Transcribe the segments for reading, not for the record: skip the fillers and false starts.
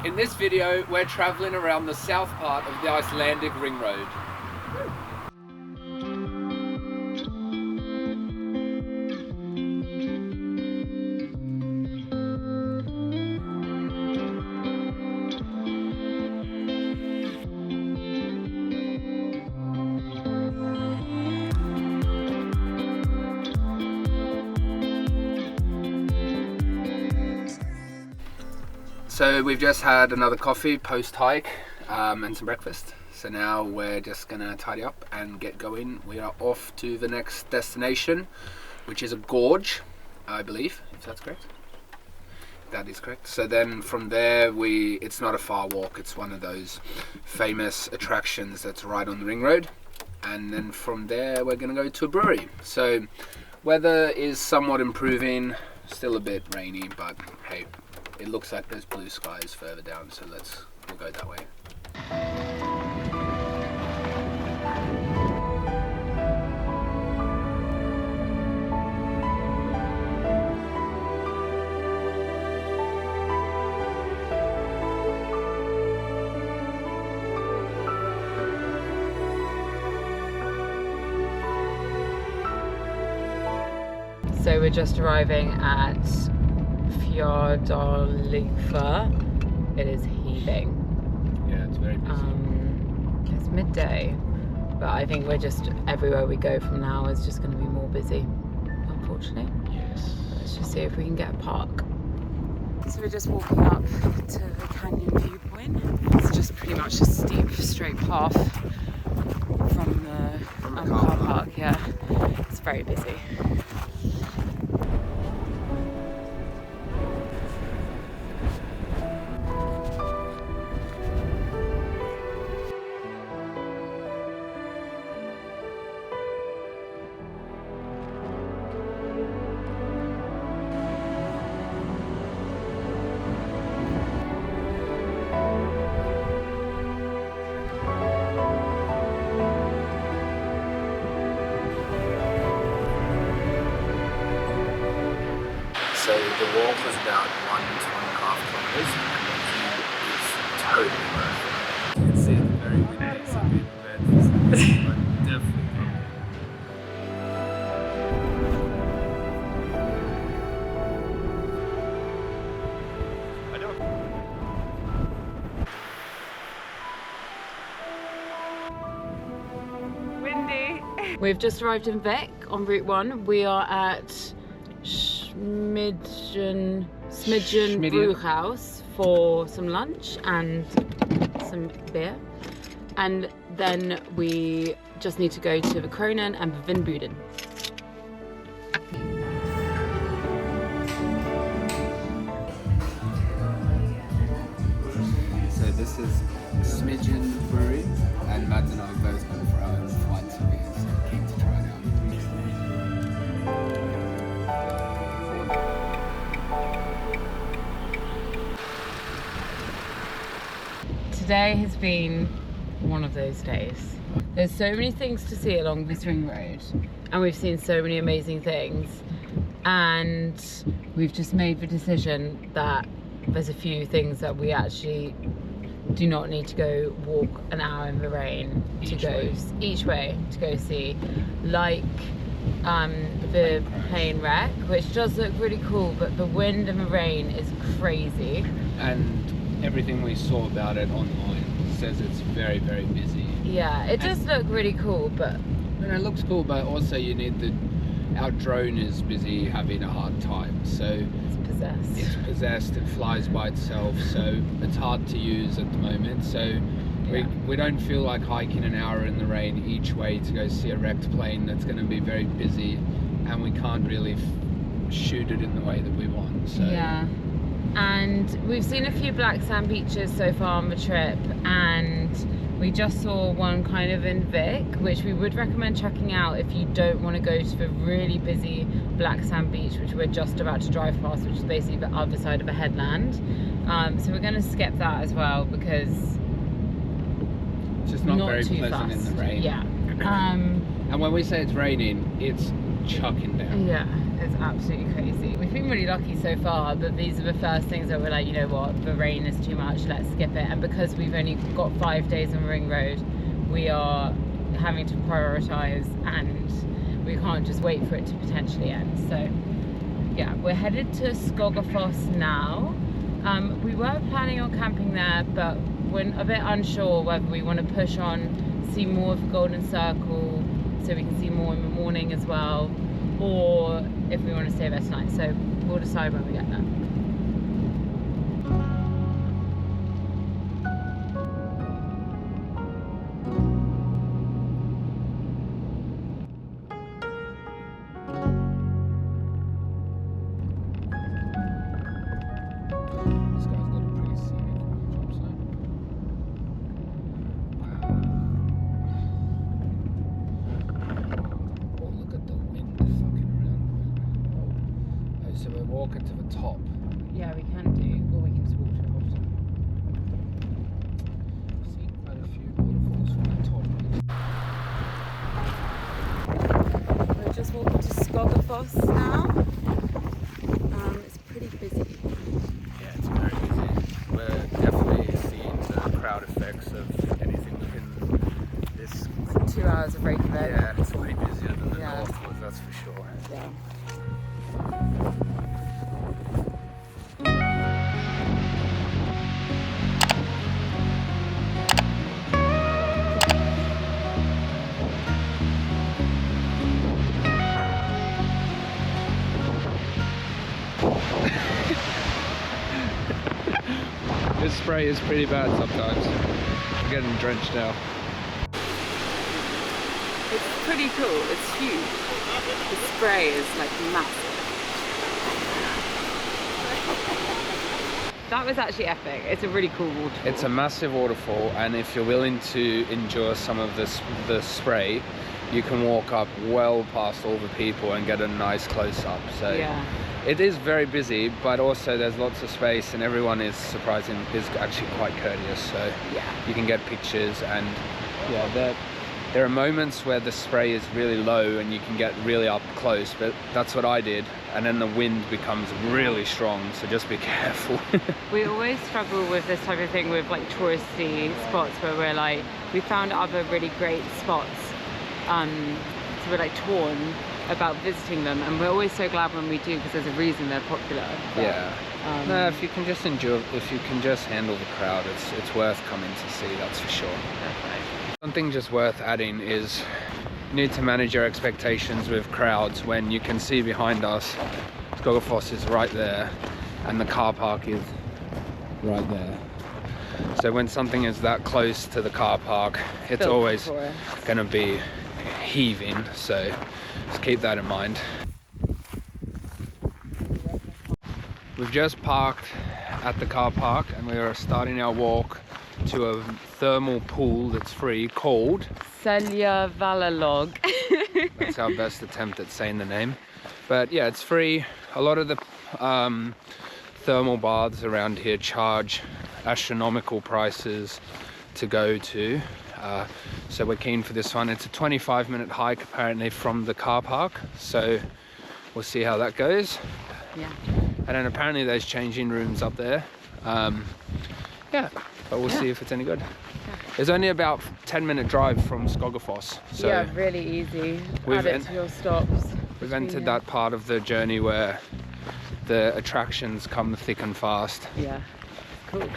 In this video, we're travelling around the south part of the Icelandic ring road. So we've just had another coffee post-hike and some breakfast. So now we're just gonna tidy up and get going. We are off to the next destination, which is a gorge, I believe, if that's correct. That is correct. So then from there, it's not a far walk. It's one of those famous attractions that's right on the ring road. And then from there, we're gonna go to a brewery. So weather is somewhat improving, still a bit rainy, but hey, it looks like there's blue skies further down, so we'll go that way. So we're just arriving at Fjadrargljúfur. It is heaving. Yeah, it's very busy. It's midday, but I think we're just, everywhere we go from now is just going to be more busy, unfortunately. Yes. Let's just see if we can get a park. So we're just walking up to the canyon viewpoint. It's just pretty much a steep, straight path from the car park. Yeah, it's very busy. So the walk was about 1.5 kilometers, and the view is totally worth it. You can see it's very windy, so be prepared for some wind, but definitely. Windy. We've just arrived in Vik on Route 1. We are at Smidgen Brewhouse for some lunch and some beer, and then we just need to go to the Kronen and Vinbuden. So this is Smidgen Brewery, and Mads and I have both gone for our own flights of beer, so keen to try it out. Today has been one of those days. There's so many things to see along this ring road, and we've seen so many amazing things, and we've just made the decision that there's a few things that we actually do not need to go walk an hour in the rain each way to go see, like the plane wreck, which does look really cool, but the wind and the rain is crazy. And everything we saw about it online says it's very, very busy. Yeah, it does look really cool, but it looks cool, but also our drone is busy having a hard time, so it's possessed. It flies by itself, so it's hard to use at the moment. So we don't feel like hiking an hour in the rain each way to go see a wrecked plane that's going to be very busy, and we can't really shoot it in the way that we want. So yeah. And we've seen a few black sand beaches so far on the trip, and we just saw one kind of in Vik, which we would recommend checking out if you don't want to go to the really busy black sand beach, which we're just about to drive past, which is basically the other side of a headland. So we're going to skip that as well, because it's just not very pleasant in the rain. Yeah. And when we say it's raining, it's chucking down. Yeah, it's absolutely crazy. We've been really lucky so far that these are the first things that we're like, you know what, the rain is too much, let's skip it. And because we've only got 5 days on Ring Road, we are having to prioritise, and we can't just wait for it to potentially end. So yeah, we're headed to Skogafoss now. We were planning on camping there, but we're a bit unsure whether we want to push on, see more of the Golden Circle so we can see more in the morning as well, or if we want to stay there tonight. So we'll decide when we get there. Walking to the top. Yeah, we can do, or we can just walk to the bottom. I've seen quite a few waterfalls from the top. We're just walking to Skogafoss now. It's pretty busy. Yeah, it's very busy. We're definitely seeing the crowd effects of anything within this. 2 hours of Reykjavik. Yeah, it's way busier than the Yeah. north was, that's for sure. Yeah. This spray is pretty bad sometimes. I'm getting drenched now. It's pretty cool, it's huge. The spray is like massive. That was actually epic. It's a really cool waterfall. It's a massive waterfall, and if you're willing to endure some of the spray, you can walk up well past all the people and get a nice close-up. So yeah. It is very busy, but also there's lots of space, and everyone is actually quite courteous. So Yeah. you can get pictures, and yeah, there are moments where the spray is really low and you can get really up close, but that's what I did, and then the wind becomes really strong, so just be careful. We always struggle with this type of thing with like touristy spots where we're like, we found other really great spots, so we're like torn about visiting them, and we're always so glad when we do because there's a reason they're popular. But, yeah. No, if you can just handle the crowd, it's worth coming to see, that's for sure. Definitely. Something just worth adding is you need to manage your expectations with crowds when you can see behind us Skogafoss is right there and the car park is right there. So when something is that close to the car park, it's always going to be heaving, so just keep that in mind. We've just parked at the car park and we are starting our walk to a thermal pool that's free called Seljavallalaug. That's our best attempt at saying the name, but yeah, it's free. A lot of the thermal baths around here charge astronomical prices to go to, so we're keen for this one. It's a 25-minute hike apparently from the car park, so we'll see how that goes. Yeah. And then apparently there's changing rooms up there. Yeah, but we'll see if it's any good. Yeah. It's only about 10-minute drive from Skogafoss, so yeah, really easy. Add it to your stops. We've entered that part of the journey where the attractions come thick and fast. Yeah, cool.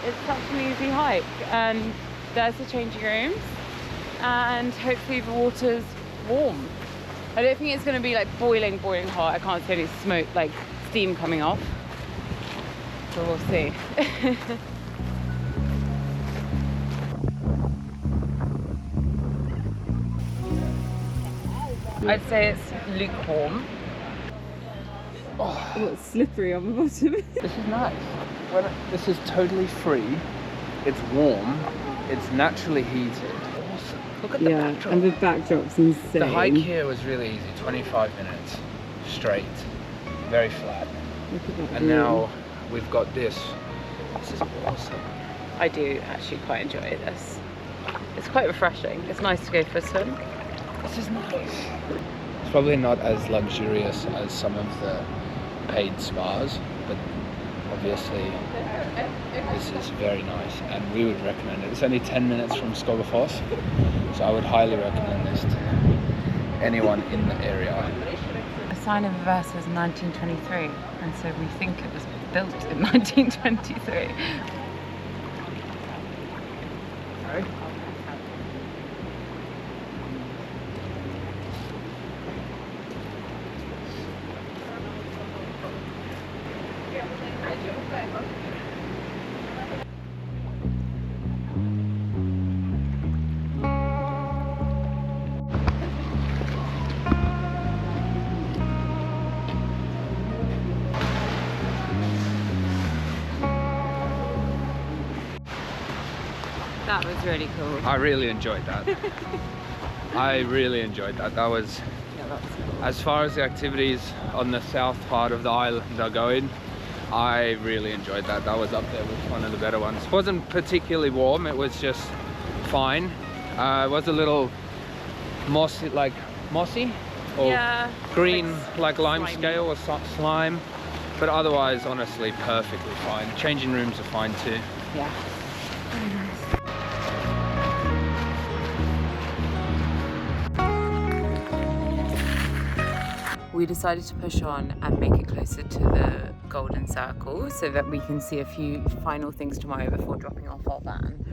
It's such an easy hike, and there's the changing rooms, and hopefully the water's warm. I don't think it's going to be like boiling hot. I can't see any smoke, like steam coming off, so we'll see. I'd say it's lukewarm. Oh, it's slippery on the bottom. this is nice. This is totally free. It's warm. It's naturally heated. Awesome. Look at the backdrop. And the backdrop's insane. The hike here was really easy. 25 minutes straight. Very flat. Look at that And view. now we've got this. This is awesome. I do actually quite enjoy this. It's quite refreshing. It's nice to go for a swim. This is nice. It's probably not as luxurious as some of the paid spas, but obviously this is very nice and we would recommend it. It's only 10 minutes from Skogafoss, so I would highly recommend this to anyone in the area. The sign of Aversa is 1923, and so we think it was built in 1923. Sorry? That was really cool. I really enjoyed that. I really enjoyed that. That was, Yeah, that's cool. as far as the activities on the south part of the island are going, I really enjoyed that. That was up there with one of the better ones. It wasn't particularly warm, it was just fine. It was a little mossy or Yeah, green like lime slimy. scale or slime, but otherwise honestly perfectly fine. Changing rooms are fine too. Yeah. We decided to push on and make it closer to the Golden Circle so that we can see a few final things tomorrow before dropping off our van.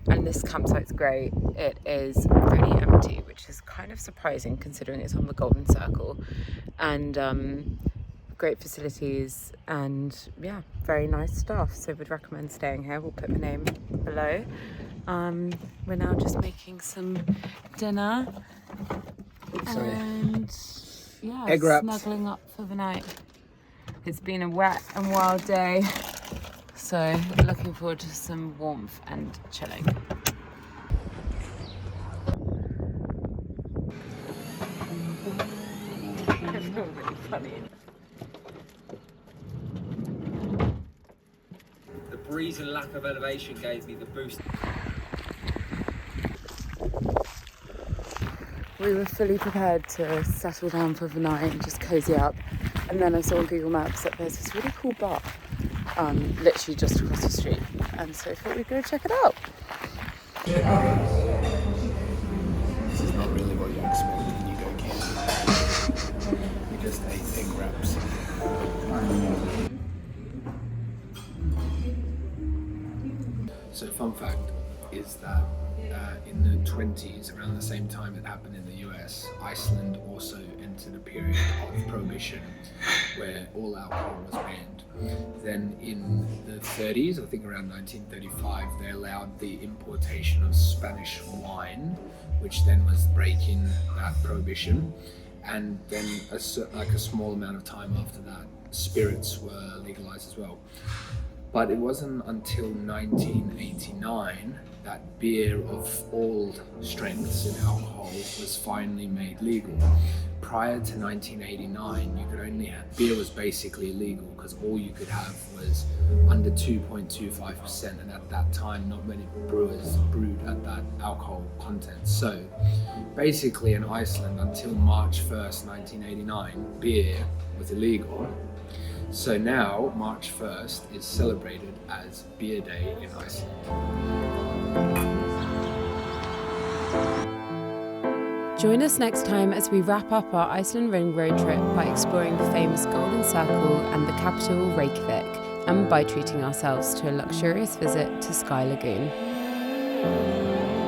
And this campsite's great. It is pretty empty, which is kind of surprising considering it's on the Golden Circle. And great facilities and yeah, very nice stuff. So we'd recommend staying here. We'll put the name below. We're now just making some dinner. Sorry. And yeah, Egg wraps. snuggling up for the night. It's been a wet and wild day, so looking forward to some warmth and chilling. It's really funny. The breeze and lack of elevation gave me the boost. We were fully prepared to settle down for the night and just cozy up. And then I saw on Google Maps that there's this really cool bar, literally just across the street. And so I thought we'd go check it out. This is not really what you expect when you go camping. We just ate egg wraps. So fun fact is that in the 20s, around the same time it happened in the US, Iceland also entered a period of prohibition where all alcohol was banned. Then in the 30s, I think around 1935, they allowed the importation of Spanish wine, which then was breaking that prohibition. And then a small amount of time after that, spirits were legalized as well. But it wasn't until 1989 that beer of all strengths in alcohol was finally made legal. Prior to 1989, you could only have, beer was basically illegal because all you could have was under 2.25%, and at that time not many brewers brewed at that alcohol content. So basically in Iceland until March 1st, 1989, beer was illegal. So now, March 1st is celebrated as Beer Day in Iceland. Join us next time as we wrap up our Iceland Ring road trip by exploring the famous Golden Circle and the capital Reykjavik, and by treating ourselves to a luxurious visit to Sky Lagoon.